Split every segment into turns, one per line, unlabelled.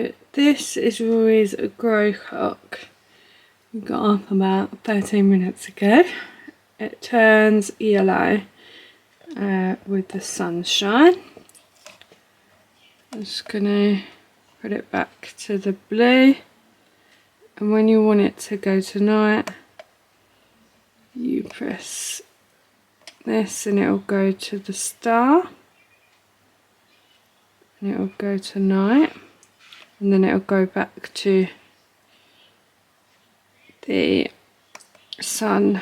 So this is Rory's grow clock. We got up about 13 minutes ago. It turns yellow with the sunshine. I'm just gonna put it back to the blue, and when you want it to go to night, you press this and it'll go to the star, and it'll go to night, and then it'll go back to the sun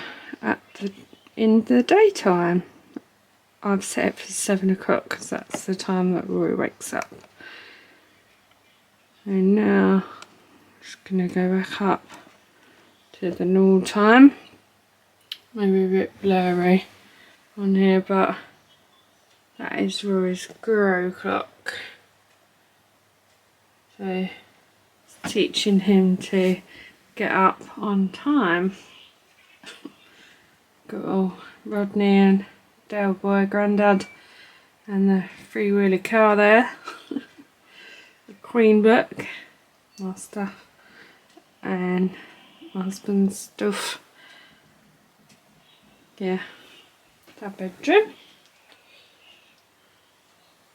in the daytime. I've set it for 7 o'clock because that's the time that Rory wakes up. And now I'm just going to go back up to the normal time. Maybe a bit blurry on here, but that is Rory's grow clock. So it's teaching him to get up on time. Got all Rodney and Dale Boy, Grandad, and the three-wheeler car there. The Queen book, my stuff, and my husband's stuff. Yeah, that bedroom.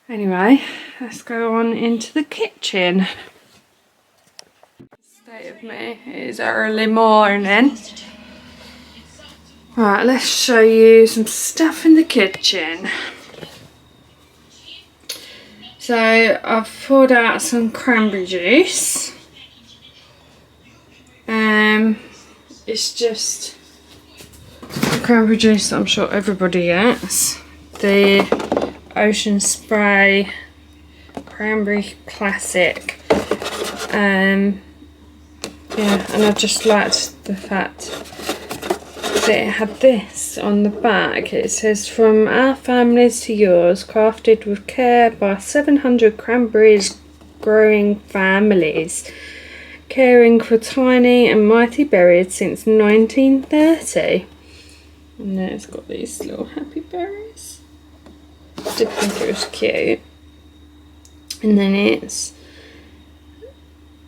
Anyway, let's go on into the kitchen. State of me is early morning. Right, let's show you some stuff in the kitchen. So I've poured out some cranberry juice. It's just the cranberry juice that I'm sure everybody gets. The Ocean Spray Cranberry Classic. Yeah, and I just liked the fact that it had this on the back. It says, "From our families to yours, crafted with care by 700 cranberries growing families, caring for tiny and mighty berries since 1930. And then it's got these little happy berries. I did think it was cute. And then it's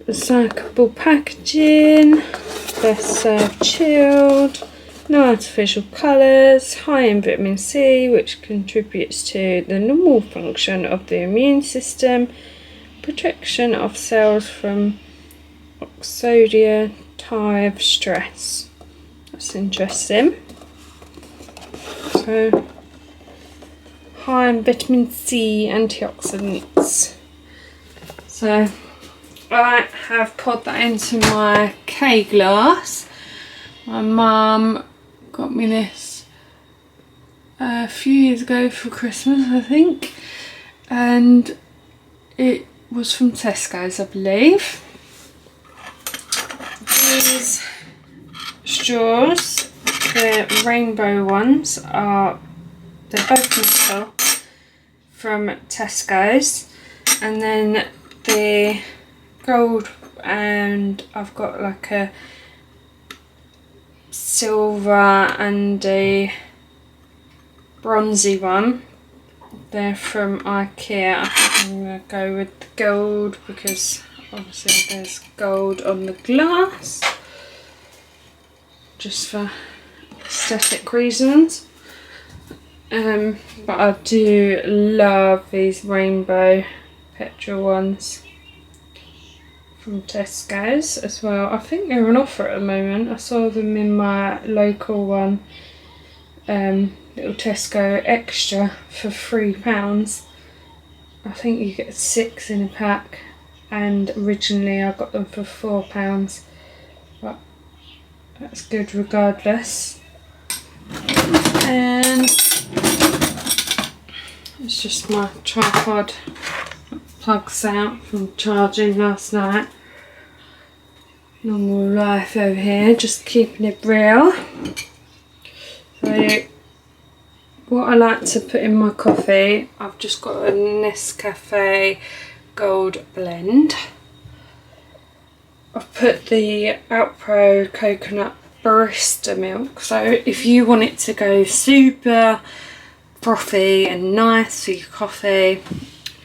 recyclable packaging, best served chilled, no artificial colours, high in vitamin C, which contributes to the normal function of the immune system, protection of cells from oxidative stress." That's interesting. So, high in vitamin C, antioxidants. So, I have poured that into my K glass. My mum got me this a few years ago for Christmas, I think, and it was from Tesco's, I believe. These straws, the rainbow ones, they're both metal, from Tesco's, and then the gold, and I've got like a silver and a bronzy one. They're from IKEA. I think I'm going to go with the gold because obviously there's gold on the glass, just for aesthetic reasons. But I do love these rainbow petrol ones from Tesco's as well. I think they're on offer at the moment. I saw them in my local one, little Tesco Extra, for £3. I think you get 6 in a pack, and originally I got them for £4, but that's good regardless. And it's just my tripod, plugs out from charging last night. Normal life over here, just keeping it real. So what I like to put in my coffee, I've just got a Nescafe Gold Blend. I've put the Alpro Coconut Barista milk, so if you want it to go super frothy and nice for your coffee,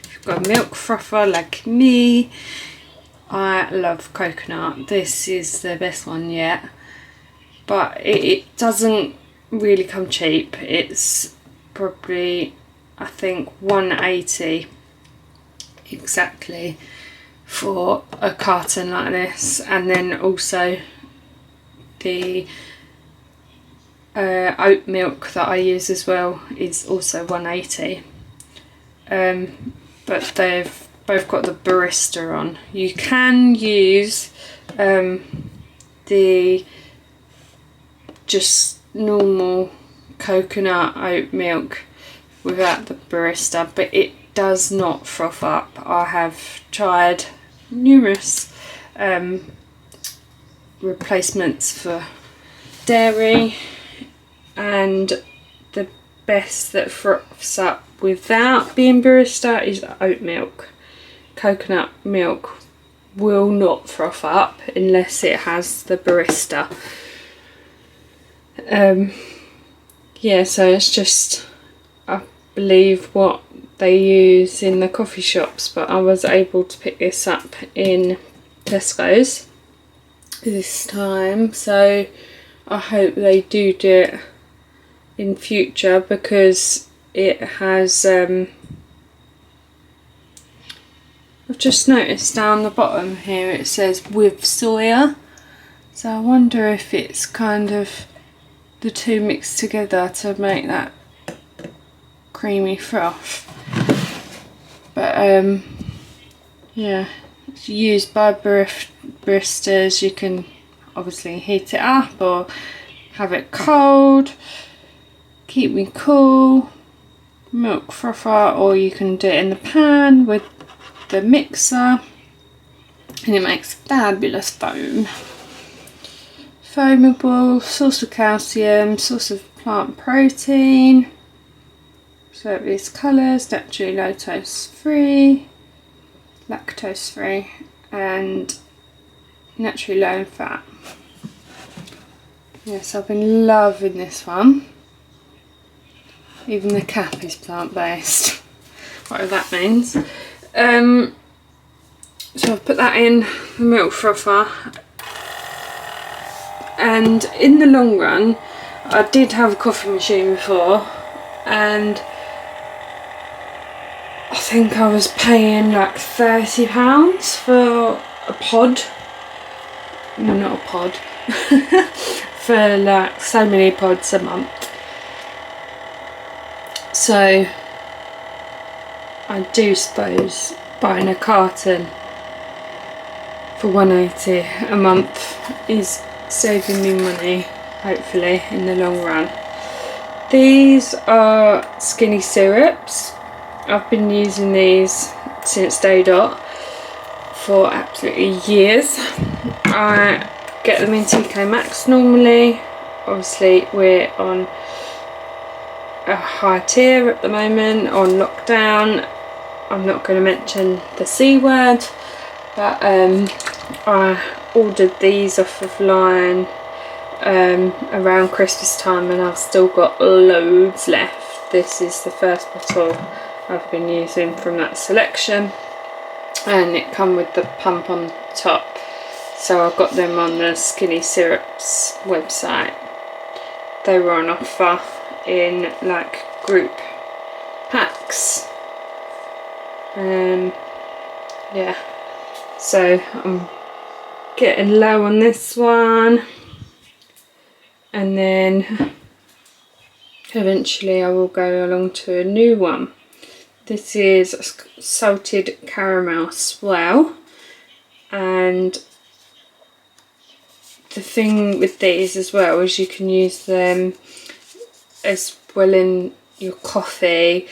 if you've got a milk frother like me, I love coconut. This is the best one yet, but it doesn't really come cheap. It's probably, I think, $1.80 exactly for a carton like this, and then also the oat milk that I use as well is also $1.80. But they've both got the barista on. You can use the just normal coconut oat milk without the barista, but it does not froth up. I have tried numerous replacements for dairy, and the best that froths up without being barista is oat milk. Coconut milk will not froth up unless it has the barista. Yeah, so it's just, I believe, what they use in the coffee shops, but I was able to pick this up in Tesco's this time, so I hope they do it in future, because it has I've just noticed down the bottom here it says with soya, so I wonder if it's kind of the two mixed together to make that creamy froth. But yeah, it's used by baristas. You can obviously heat it up or have it cold, keep me cool, milk frother, or you can do it in the pan with the mixer, and it makes fabulous foam. Foamable, source of calcium, source of plant protein. So these colours, naturally lactose free, and naturally low in fat. Yes, I've been loving this one. Even the cap is plant-based, whatever that means. So I've put that in the milk frother, and in the long run I did have a coffee machine before, and I think I was paying like £30 for a pod. Not a pod. For like so many pods a month. So I do suppose buying a carton for £1.80 a month is saving me money, hopefully, in the long run. These are skinny syrups. I've been using these since day dot for absolutely years. I get them in TK Maxx normally. Obviously we're on a high tier at the moment, on lockdown. I'm not going to mention the C word, but I ordered these off of line around Christmas time, and I've still got loads left. This is the first bottle I've been using from that selection, and it come with the pump on top, so I've got them on the Skinny Syrups website. They were on offer in like group packs. Yeah, so I'm getting low on this one, and then eventually I will go along to a new one. This is salted caramel swell, and the thing with these as well is you can use them as well in your coffee.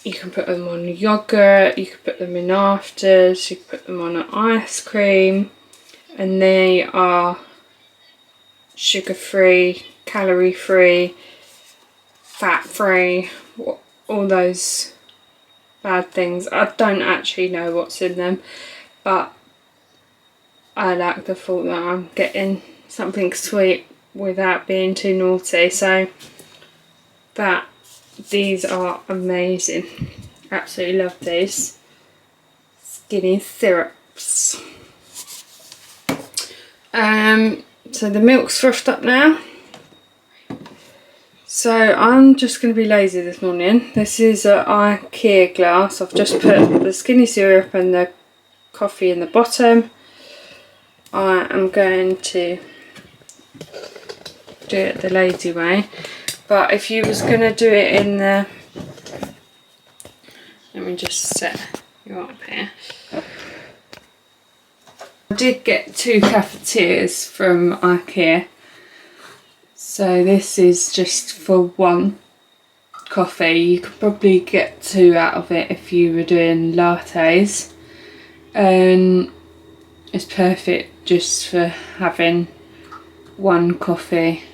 You can put them on yogurt, you can put them in afters, you can put them on an ice cream, and they are sugar free, calorie free, fat free, all those bad things. I don't actually know what's in them, but I like the thought that I'm getting something sweet without being too naughty, so these are amazing. Absolutely love these Skinny Syrups. cups. So the milk's frothed up now. So I'm just going to be lazy this morning. This is an IKEA glass. I've just put the skinny syrup and the coffee in the bottom. I am going to do it the lazy way. But if you was going to do it in the... Let me just set you up here. I did get 2 cafetiers from IKEA. So this is just for 1 coffee. You could probably get 2 out of it if you were doing lattes. And it's perfect just for having 1 coffee.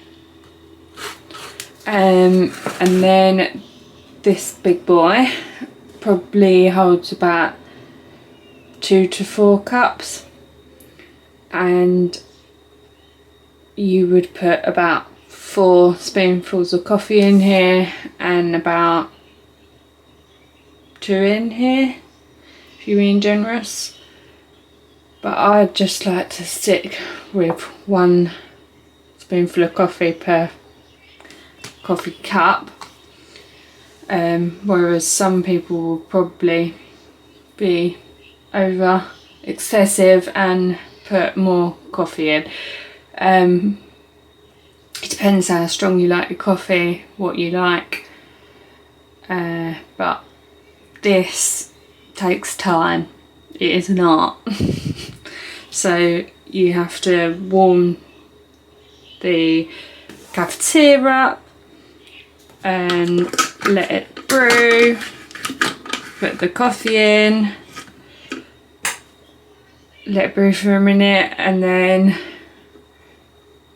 And then this big boy probably holds about 2 to 4 cups. And you would put about 4 spoonfuls of coffee in here and about 2 in here if you're being generous. But I'd just like to stick with 1 spoonful of coffee per coffee cup, whereas some people will probably be over excessive and put more coffee in. It depends how strong you like your coffee, what you like, but this takes time. It is an art. So you have to warm the cafetiere up and let it brew, put the coffee in, let it brew for a minute, and then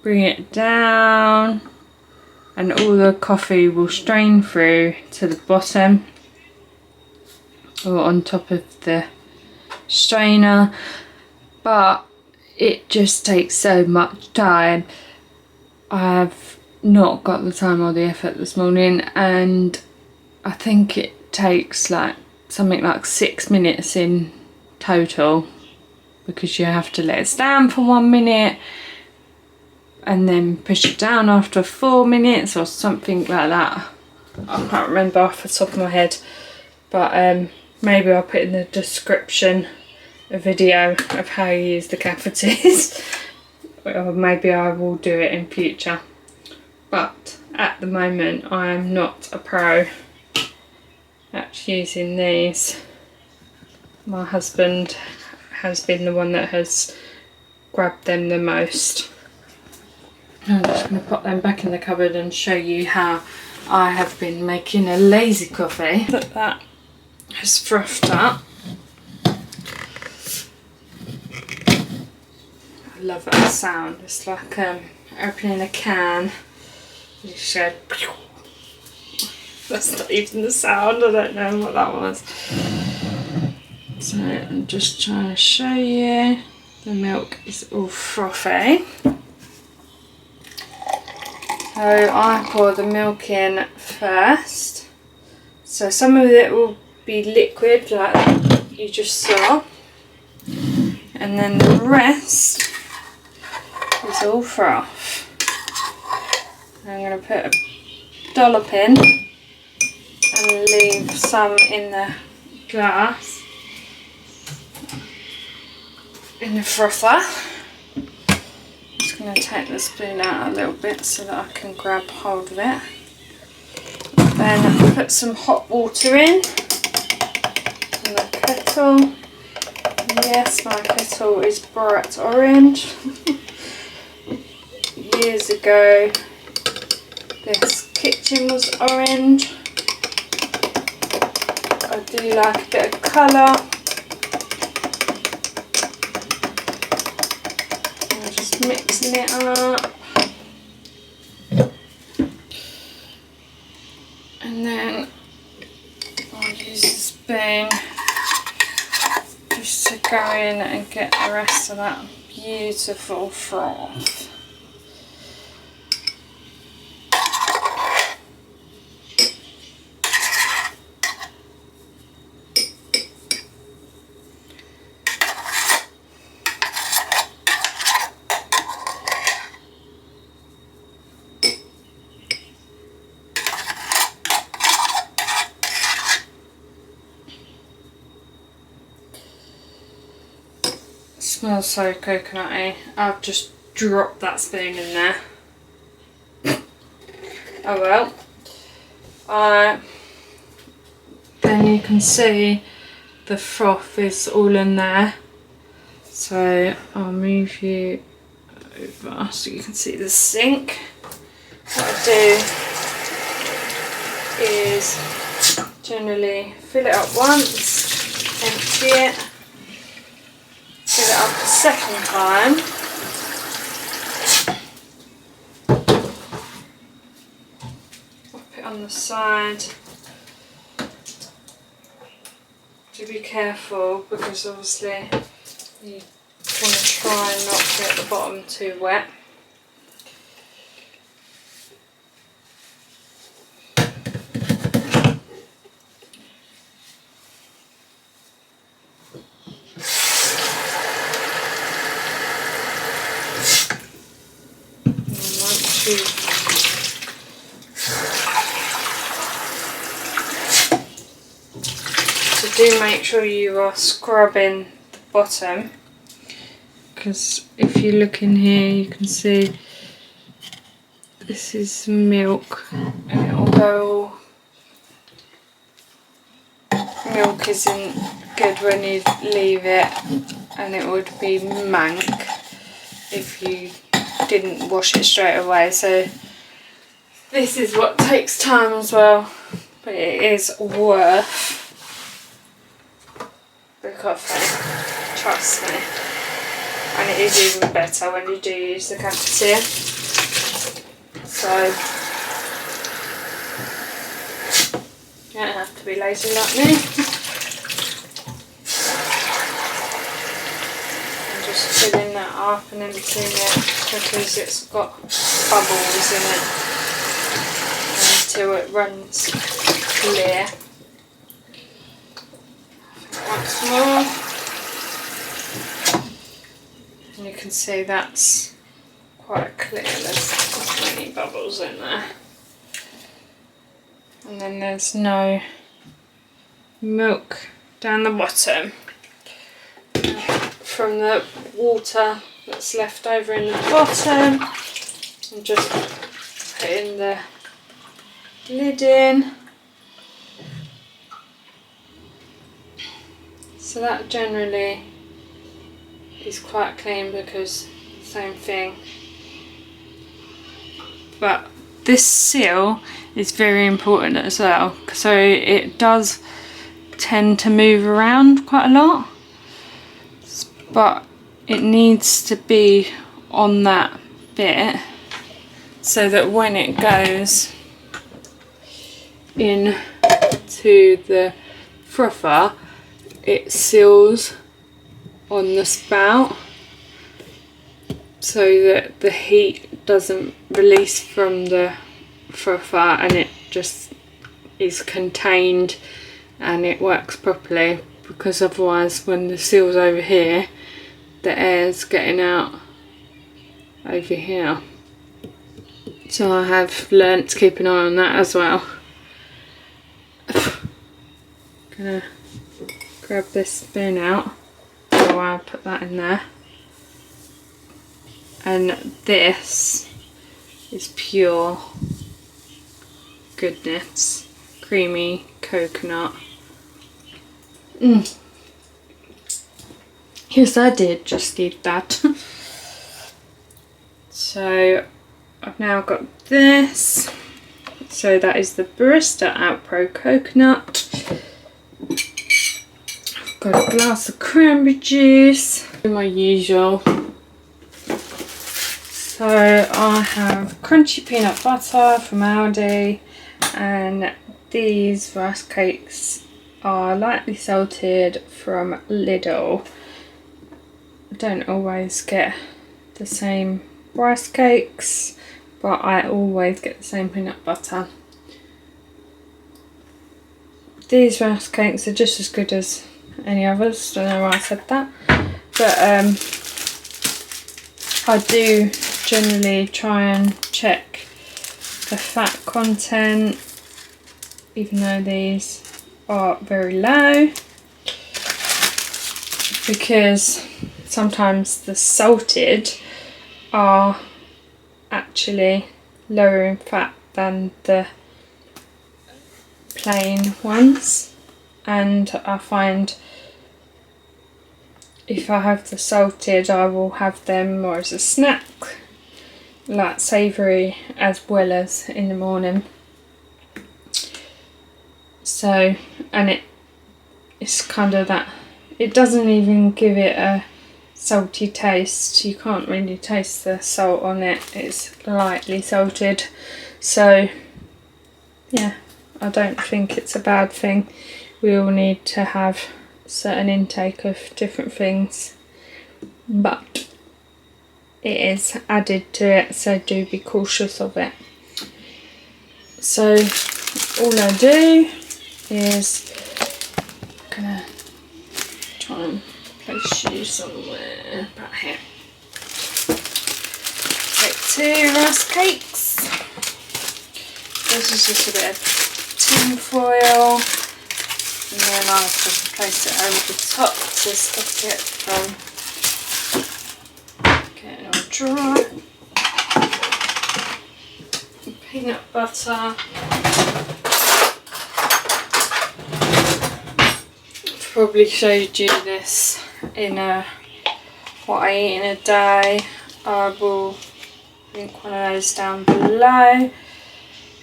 bring it down, and all the coffee will strain through to the bottom or on top of the strainer. But it just takes so much time. I've not got the time or the effort this morning, and I think it takes like something like 6 minutes in total, because you have to let it stand for 1 minute and then push it down after 4 minutes or something like that. I can't remember off the top of my head, but maybe I'll put in the description a video of how you use the cafetiers. Or maybe I will do it in future. But at the moment I am not a pro at using these. My husband has been the one that has grabbed them the most. I'm just going to put them back in the cupboard and show you how I have been making a lazy coffee. That has frothed up. I love that sound. It's like opening a can. You just go. That's not even the sound. I don't know what that was. So I'm just trying to show you. The milk is all frothy. So I pour the milk in first. So some of it will be liquid like you just saw. And then the rest is all froth. I'm going to put a dollop in and leave some in the glass, in the frother. I'm just going to take the spoon out a little bit so that I can grab hold of it. Then put some hot water in the kettle. Yes, my kettle is bright orange. Years ago this kitchen was orange. I do like a bit of colour. I'm just mixing it up. And then I'll use a spoon just to go in and get the rest of that beautiful froth. smells so coconutty. I've just dropped that spoon in there. Oh well. Then you can see the froth is all in there. So I'll move you over so you can see the sink. What I do is generally fill it up once, empty it, fill it up a second time, pop it on the side. Do be careful because obviously you want to try and not get the bottom too wet. So do make sure you are scrubbing the bottom, because if you look in here you can see this is milk and it will go all, milk isn't good when you leave it, and it would be mank if you didn't wash it straight away. So this is what takes time as well, but it is worth the coffee, trust me. And it is even better when you do use the cafetiere. So you don't have to be lazy like me. I'm just filling that up and emptying it because it's got bubbles in it until it runs clear. Once more. And you can see that's quite clear, there's not many bubbles in there. And then there's no milk down the bottom from the water that's left over in the bottom. I'm just putting the lid in. So that generally is quite clean because same thing. But this seal is very important as well, so it does tend to move around quite a lot, but it needs to be on that bit so that when it goes in to the frother it seals on the spout so that the heat doesn't release from the frother and it just is contained and it works properly, because otherwise when the seal's over here the air's getting out over here. So I have learnt to keep an eye on that as well. Gonna grab this spoon out so I put that in there. And this is pure goodness, creamy coconut. Yes, I did just eat that. So I've now got this. So that is the Barista Out Pro Coconut. I've got a glass of cranberry juice. My usual. So I have crunchy peanut butter from Aldi, and these rice cakes are lightly salted from Lidl. I don't always get the same rice cakes, but I always get the same peanut butter. These rice cakes are just as good as any others, don't know why I said that, but I do generally try and check the fat content, even though these are very low, because sometimes the salted are actually lower in fat than the plain ones, and I find if I have the salted, I will have them more as a snack, like savoury, as well as in the morning. So, and it's kind of that, it doesn't even give it a salty taste. You can't really taste the salt on it. It's lightly salted. So yeah, I don't think it's a bad thing. We all need to have certain intake of different things, but it is added to it, so do be cautious of it. So all I do is I'm gonna try and place you somewhere about here. Take 2 rice cakes. This is just a bit of tin foil, and then I'll just place it over the top to stop it from getting all dry. Peanut butter. Probably showed you this in what I eat in a day. I will link one of those down below.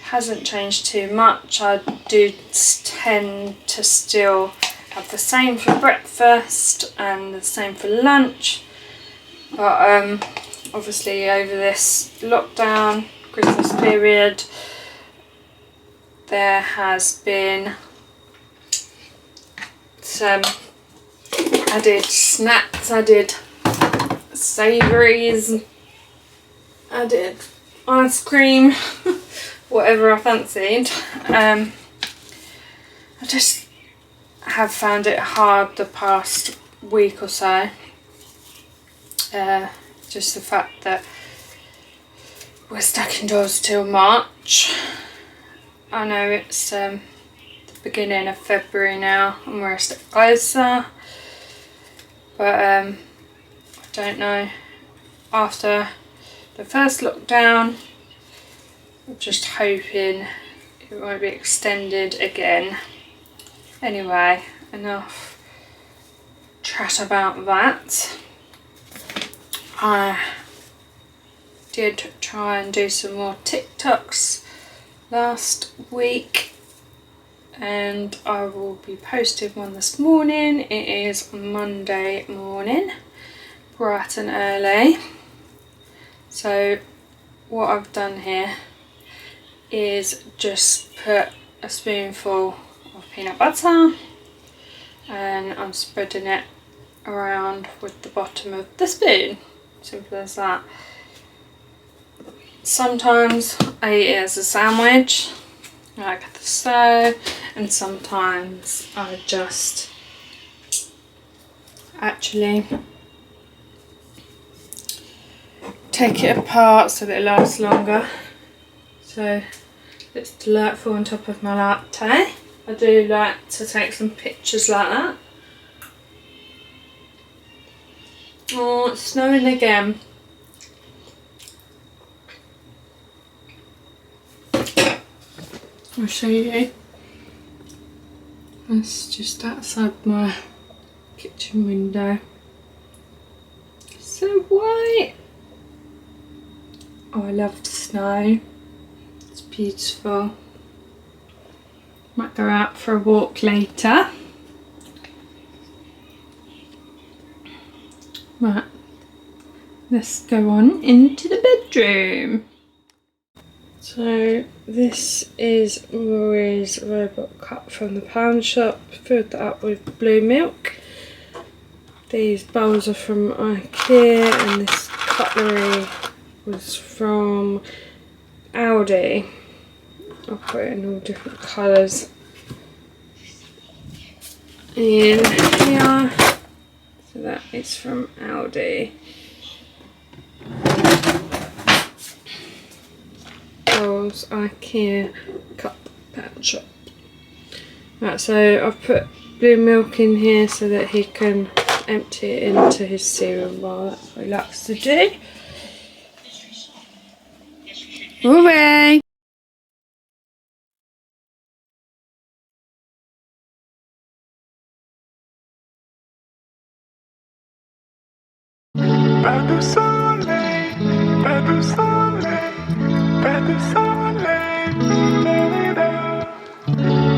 Hasn't changed too much. I do tend to still have the same for breakfast and the same for lunch, but obviously over this lockdown, Christmas period, there has been some added snacks, added savouries, added ice cream, whatever I fancied. I just have found it hard the past week or so. Just the fact that we're stuck indoors till March. I know it's the beginning of February now and we're a step closer, but I don't know. After the first lockdown, I'm just hoping it won't be extended again. Anyway, enough chat about that. I did try and do some more TikToks last week, and I will be posting one this morning. It is Monday morning, bright and early. So what I've done here is just put a spoonful of peanut butter and I'm spreading it around with the bottom of the spoon. Simple as that. Sometimes I eat it as a sandwich, like so, and sometimes I just actually take it apart so that it lasts longer. So it's delightful on top of my latte. I do like to take some pictures like that. Oh, it's snowing again. I'll show you. It's just outside my kitchen window. It's so white. Oh, I love the snow. It's beautiful. Might go out for a walk later. Right, let's go on into the bedroom. So this is Marie's robot cup from the pound shop. Filled that up with blue milk. These bowls are from IKEA, and this cutlery was from Aldi. I'll put it in all different colours in here. So that is from Aldi. Bowls, IKEA cup pound shop. Right, so I've put blue milk in here so that he can empty it into his cereal bowl. That's what he likes to do. Hooray!
Pas de soleil, pas de soleil, pas de soleil,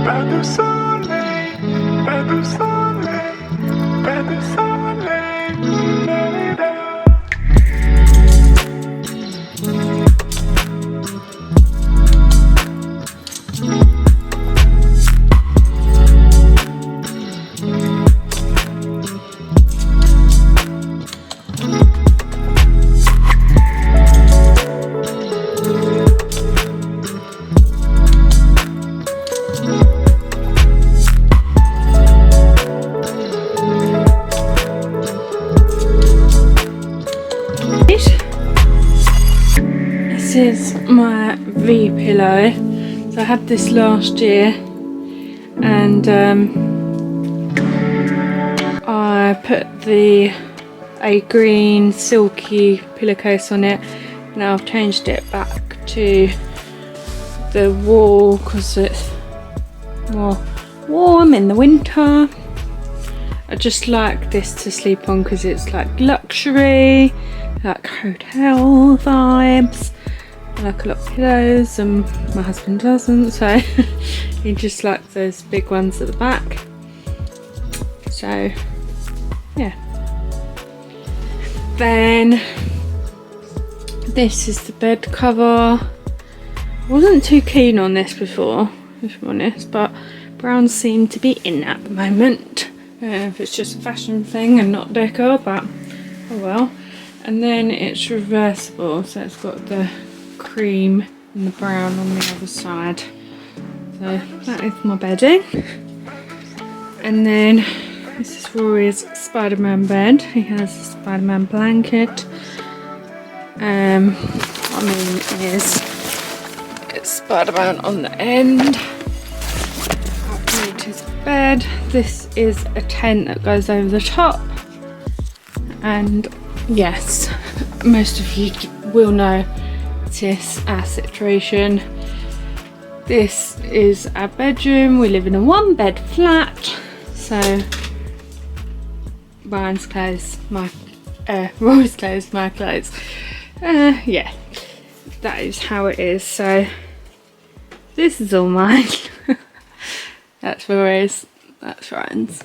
pas de soleil, pas de soleil, pas de soleil.
This is my V pillow. So I had this last year, and I put a green silky pillowcase on it. Now I've changed it back to the wool because it's more warm in the winter. I just like this to sleep on because it's like luxury, like hotel vibes. I like a lot of pillows and my husband doesn't, so he just likes those big ones at the back. So yeah. Then this is the bed cover. I wasn't too keen on this before, if I'm honest, but browns seem to be in at the moment. I don't know if it's just a fashion thing and not decor, but oh well. And then it's reversible, so it's got the cream and the brown on the other side. So that is my bedding. And then this is Rory's Spider-Man bed. He has a Spider-Man blanket. I mean, it's Spider-Man on the end. I've made his bed. This is a tent that goes over the top. And yes, most of you will know this our situation. This is our bedroom. We live in a 1-bed flat, so Ryan's clothes, Roy's clothes, my clothes. Yeah, that is how it is. So this is all mine. That's Roy's, that's Ryan's.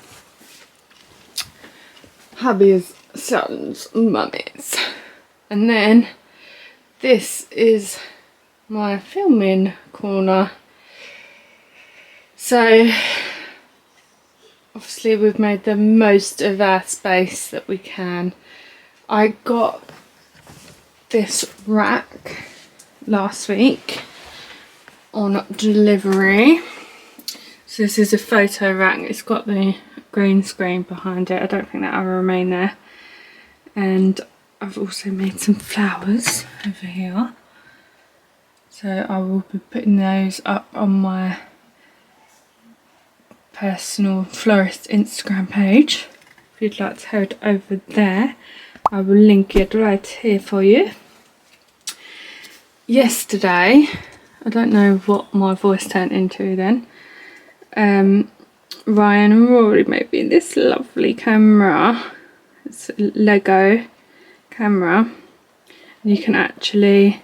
Hubby's, son's, mummy's. And then this is my filming corner. So obviously we've made the most of our space that we can. I got this rack last week on delivery. So this is a photo rack. It's got the green screen behind it. I don't think that'll remain there. And I've also made some flowers over here. So I will be putting those up on my personal florist Instagram page. If you'd like to head over there, I will link it right here for you. Yesterday, I don't know what my voice turned into then. Ryan and Rory made me this lovely camera. It's a Lego camera. You can actually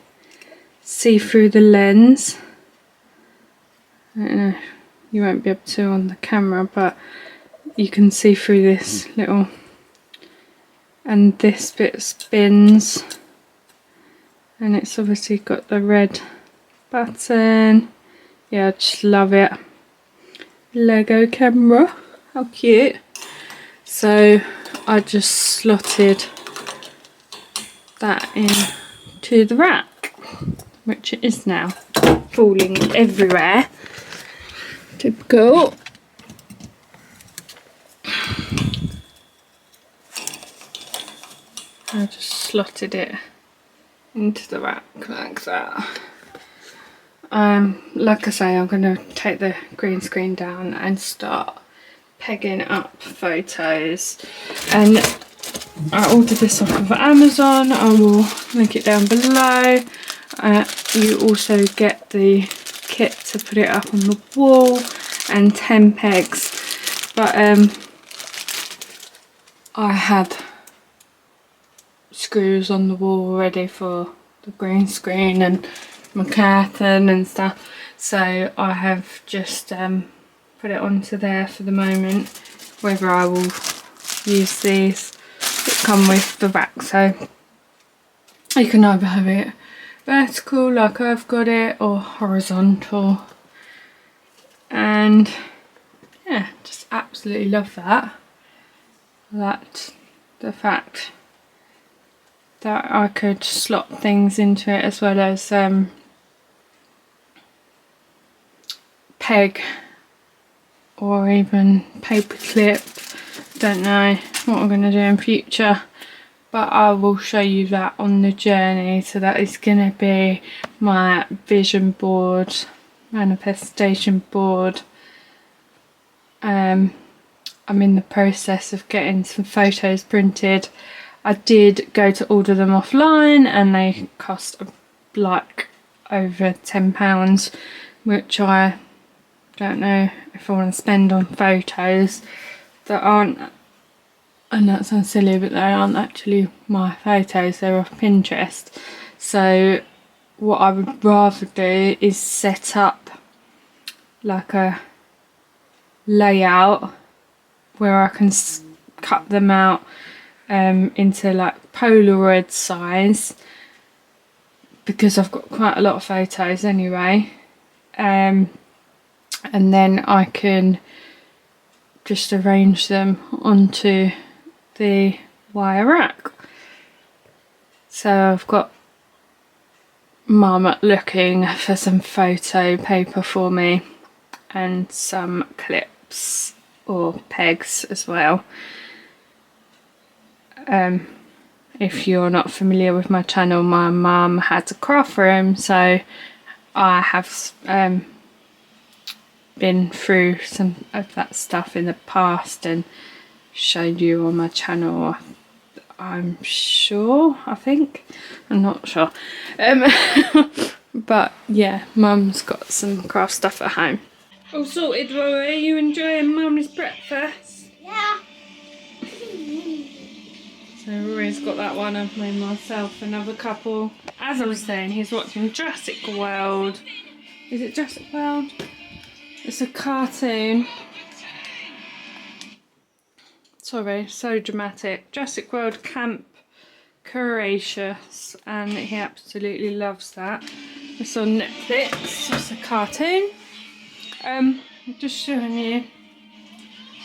see through the lens. I don't know, you won't be able to on the camera, but you can see through this little, and this bit spins, and it's obviously got the red button. Yeah, I just love it. Lego camera, how cute. So I just slotted that into the rack, which it is now, falling everywhere. Typical. I just slotted it into the rack like that. Like I say, I'm going to take the green screen down and start pegging up photos, and I ordered this off of Amazon. I will link it down below. You also get the kit to put it up on the wall and 10 pegs, but I had screws on the wall already for the green screen and my curtain and stuff, so I have just put it onto there for the moment. Whether I will use these that come with the rack, so you can either have it vertical like I've got it or horizontal, and yeah, just absolutely love that. The fact that I could slot things into it, as well as peg or even paper clip. Don't know what I'm going to do in future, but I will show you that on the journey. So that is going to be my vision board, manifestation board. I'm in the process of getting some photos printed. I did go to order them offline and they cost like over £10, which I don't know if I want to spend on photos that aren't, and that sounds silly, but they aren't actually my photos, they're off Pinterest. So what I would rather do is set up like a layout where I can cut them out into like Polaroid size, because I've got quite a lot of photos anyway, and then I can just arrange them onto the wire rack. So I've got Mum looking for some photo paper for me and some clips or pegs as well. If you're not familiar with my channel, my mum had a craft room, so I have been through some of that stuff in the past and showed you on my channel, I'm sure, I'm not sure. But yeah, Mum's got some craft stuff at home. All sorted, Rory? Are you enjoying Mum's breakfast?
Yeah.
So Rory's got that one, I've made myself another couple. As I was saying, he's watching Jurassic World. Is it Jurassic World? It's a cartoon. Sorry, so dramatic. Jurassic World Camp Courageous, and he absolutely loves that. It's on Netflix. It's a cartoon. Just showing you.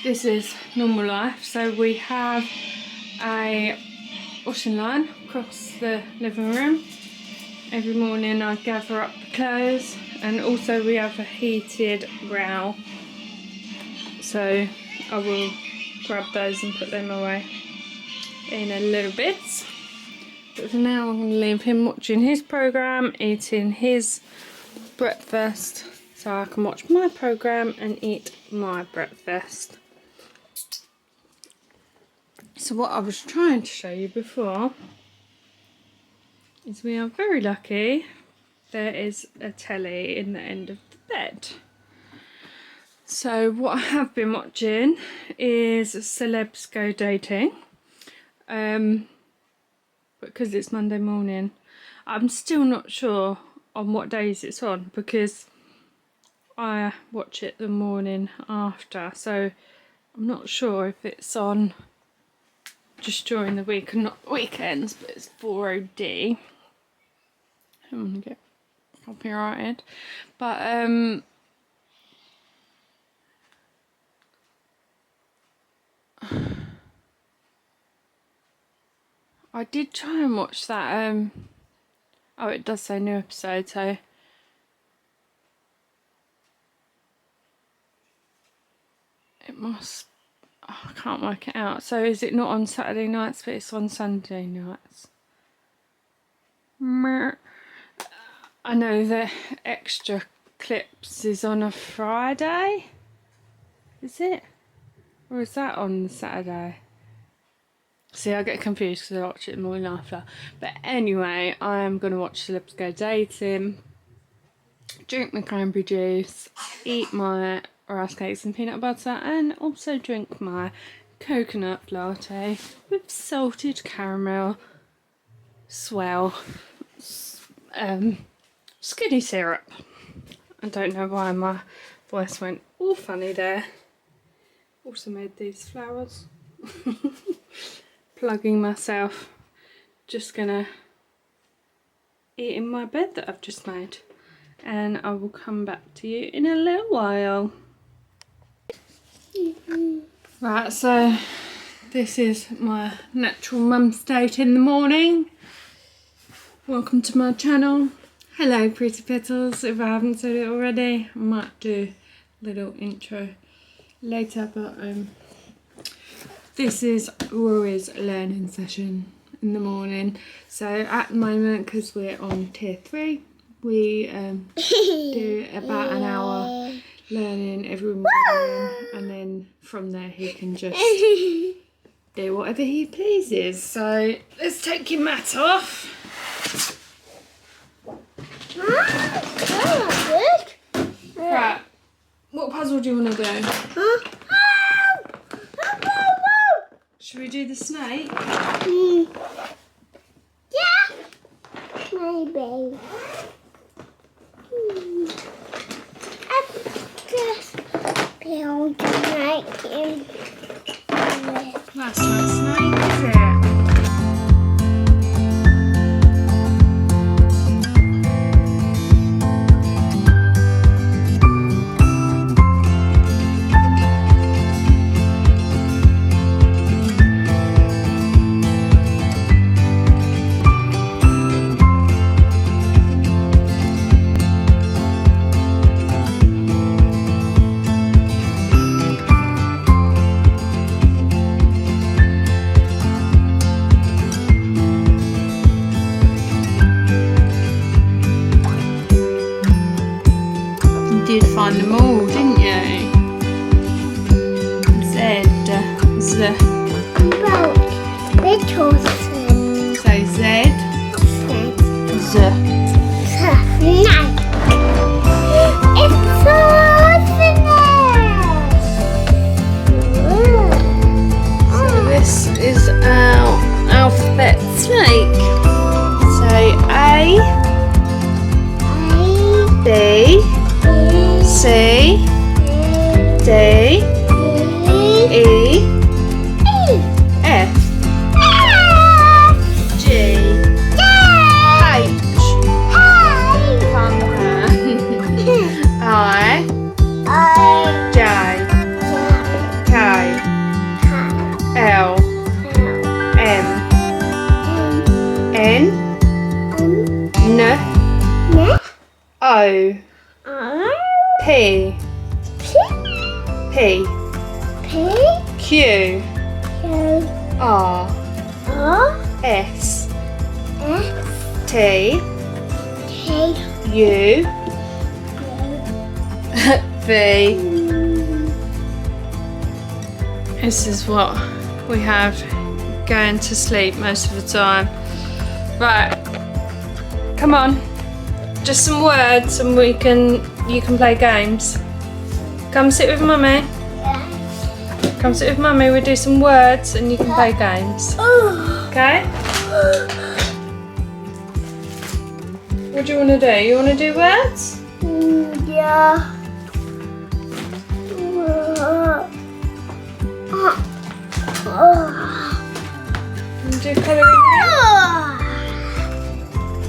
This is normal life. So we have a washing line across the living room. Every morning I gather up the clothes, and also we have a heated row. So I will grab those and put them away in a little bit. But for now I'm going to leave him watching his programme, eating his breakfast, so I can watch my programme and eat my breakfast. So what I was trying to show you before is we are very lucky. There is a telly in the end of the bed. So what I have been watching is Celebs Go Dating. Because it's Monday morning. I'm still not sure on what days it's on, because I watch it the morning after. So I'm not sure if it's on just during the week and not weekends, but it's 4OD. I'm gonna get copyrighted. But I did try and watch that. Oh, it does say new episode, so it must. Oh, I can't work it out. So is it not on Saturday nights, but it's on Sunday nights? I know the extra clips is on a Friday. Is it? Or is that on Saturday? See, I get confused because I watch it morning after. But anyway, I'm going to watch Celebs Go Dating, drink my cranberry juice, eat my rice cakes and peanut butter, and also drink my coconut latte with salted caramel swell skinny syrup. I don't know why my voice went all funny there. Also made these flowers. Plugging myself. Just gonna eat in my bed that I've just made. And I will come back to you in a little while. Right, so this is my natural mum state in the morning. Welcome to my channel. Hello pretty petals, if I haven't said it already. I might do a little intro later, but this is Rory's learning session in the morning. So at the moment, because we're on tier 3, we do about an hour learning every morning, and then from there he can just do whatever he pleases. So let's take your mat off. Right, what puzzle do you want to do? Should we do the snake?
Yeah, maybe. I've just built a snake in
That's not a snake, is it? You did find them all, didn't you? Z.
about little snake.
So Z. Z.
Snake. It's so
So this is our alphabet snake. So A, B, C, D, E, F, G, H, I, J, K, L, M, N, N, O, P, P, Q, R, S, T, U, V. This is what we have going to sleep most of the time. Right, come on. Just some words and you can play games. Come sit with mummy. Come sit with mummy, we'll do some words and you can play games. Okay? What do you want to do? You want to do words?
Yeah.
You want to do colouring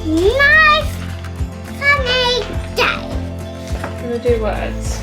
in?
Nice sunny day.
You want to do words?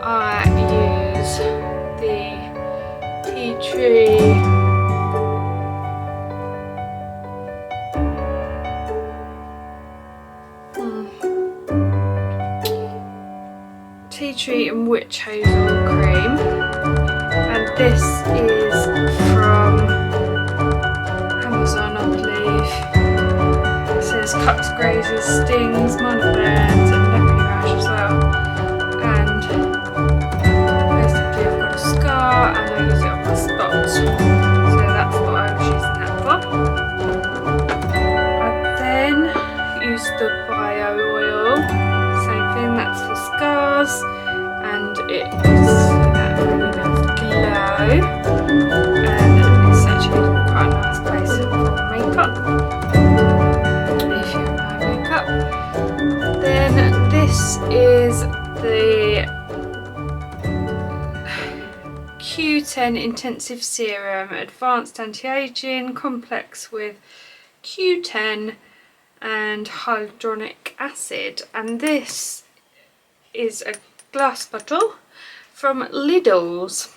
I use the tea tree and witch hazel cream, and this is from Amazon, I believe. It says cuts, grazes, stings, minor burns and leprosy rash as well. And basically I've got a scar and I use it on my spots, so that's what I was using that for. I then use the bio oil, same thing, that's for scars, and it gives that really nice glow, and it's actually quite a nice base for makeup if you apply makeup. Then this is the Q10 Intensive Serum, Advanced Anti-Aging Complex with Q10 and hyaluronic acid, and this is a glass bottle from Lidl's,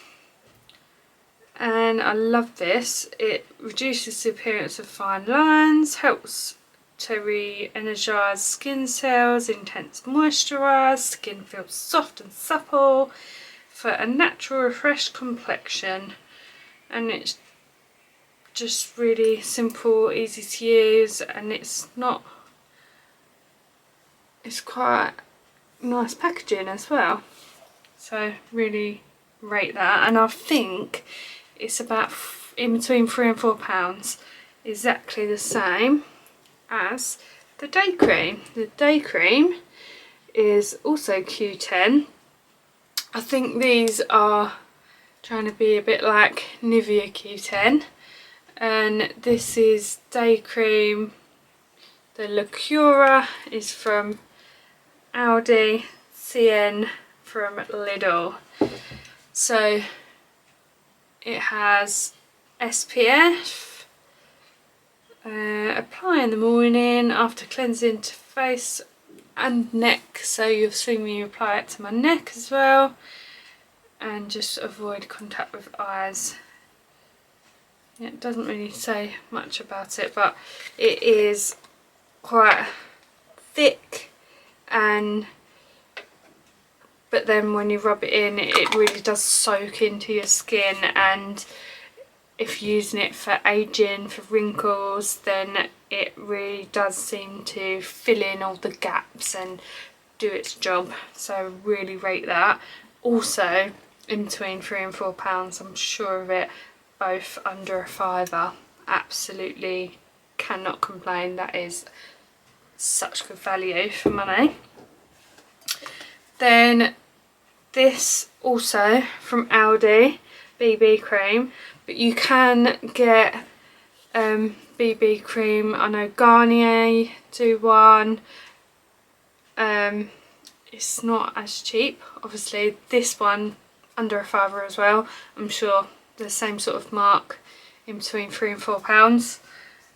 and I love this. It reduces the appearance of fine lines, helps to re-energise skin cells, intense moisturise, skin feels soft and supple for a natural refreshed complexion, and it's just really simple, easy to use, and it's quite nice packaging as well, so really rate that. And I think it's about in between £3 and £4, exactly the same as the day cream. The day cream is also Q10. I think these are trying to be a bit like Nivea Q10, and this is day cream. The Lacura is from Aldi, CN from Lidl. So it has SPF, apply in the morning after cleansing to face and neck, so you'll see me apply it to my neck as well, and just avoid contact with eyes. Yeah, it doesn't really say much about it, but it is quite thick, but then when you rub it in, it really does soak into your skin, and if you're using it for aging, for wrinkles, then it really does seem to fill in all the gaps and do its job, so really rate that. Also in between £3 and £4, I'm sure of it, both under a £5. Absolutely cannot complain. That is such good value for money. Then this also from Aldi, BB cream, but you can get BB cream, I know Garnier do one, it's not as cheap, obviously. This one under a £5 as well, I'm sure the same sort of mark, in between £3 and £4.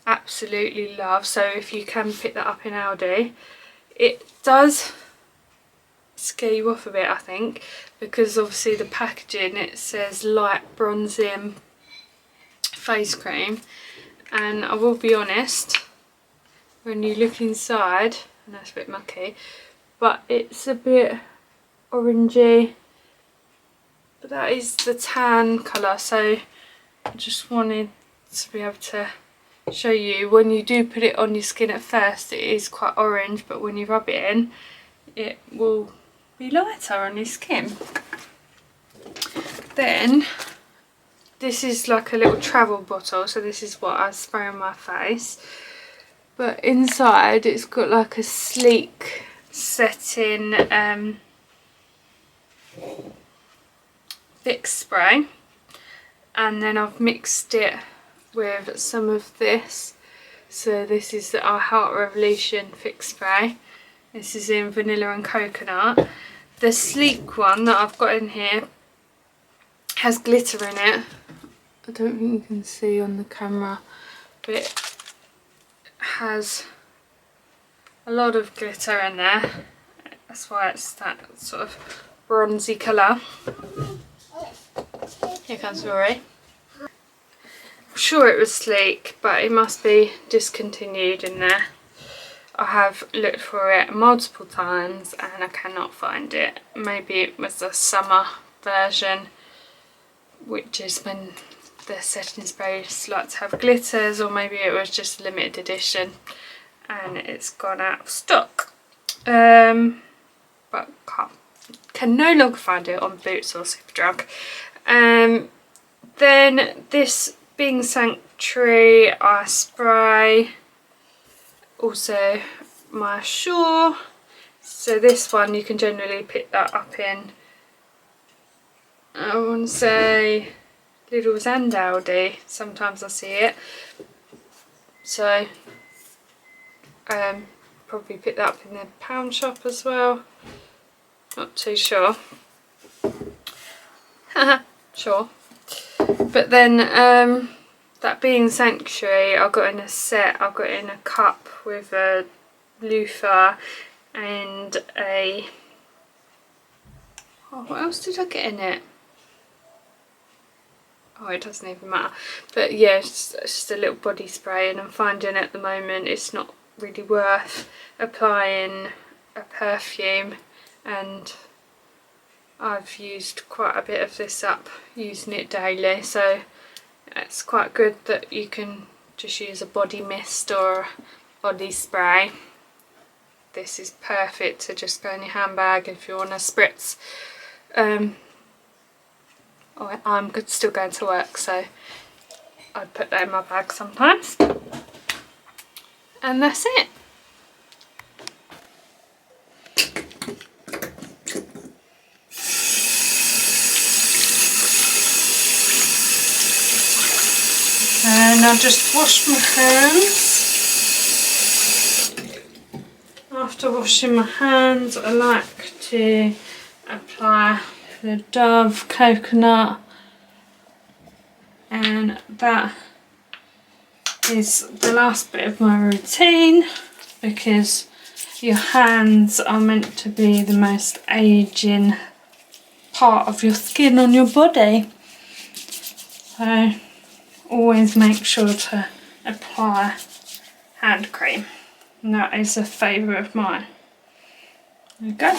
Absolutely love. So if you can pick that up in Aldi, it does scare you off a bit, I think, because obviously the packaging, it says light bronzing face cream, and I will be honest, when you look inside, and that's a bit mucky, but it's a bit orangey, but that is the tan colour, so I just wanted to be able to show you. When you do put it on your skin at first, it is quite orange, but when you rub it in, it will be lighter on your skin. Then this is like a little travel bottle, so this is what I spray on my face, but inside it's got like a sleek setting fix spray, and then I've mixed it with some of this. So this is our Heart Revolution fix spray. This is in vanilla and coconut. The sleek one that I've got in here has glitter in it. I don't think you can see on the camera, but it has a lot of glitter in there. That's why it's that sort of bronzy colour. Here comes Rory. I'm sure it was sleek, but it must be discontinued in there. I have looked for it multiple times and I cannot find it. Maybe it was a summer version, which is when the setting sprays like to have glitters, or maybe it was just a limited edition and it's gone out of stock. But can no longer find it on Boots or Superdrug. Then this being Sanctuary, I spray also my Shore. So this one you can generally pick that up in, I want to say, Lidl's and Aldi. Sometimes I see it. So probably pick that up in the pound shop as well. Not too sure. Sure. But then that being Sanctuary, I got in a set. I got in a cup with a loofah and a, oh, what else did I get in it? Oh, it doesn't even matter. But yeah, it's just a little body spray, and I'm finding at the moment it's not really worth applying a perfume, and I've used quite a bit of this up using it daily, so it's quite good that you can just use a body mist or a body spray. This is perfect to just go in your handbag if you want to spritz. I'm still going to work, so I put that in my bag sometimes. And that's it. And I'll just wash my hands. After washing my hands, I like to apply the Dove coconut, and that is the last bit of my routine, because your hands are meant to be the most aging part of your skin on your body. So always make sure to apply hand cream, and that is a favourite of mine. There we go.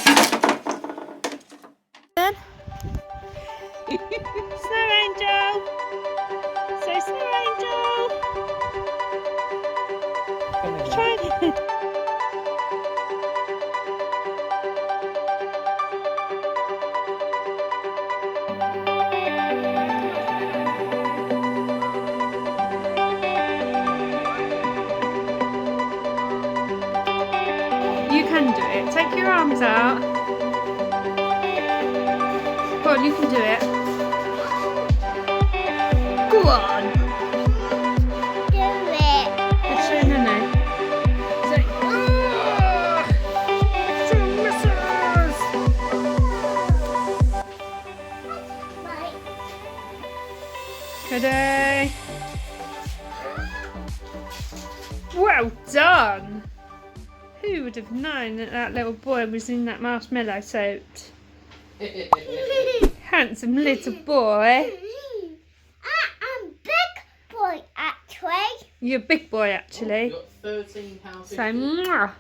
Snow Angel! Say Snow Angel! Try it. You can do it. Take your arms out. Go on, you can do it. Go on.
Do it.
Let's show Nene. Say, some missiles.
Right.
Good day. Well done. Who would have known that that little boy was in that marshmallow suit? Handsome little boy.
I'm big boy, actually.
You're a big boy, actually.
Got £13.50.
So, mwah.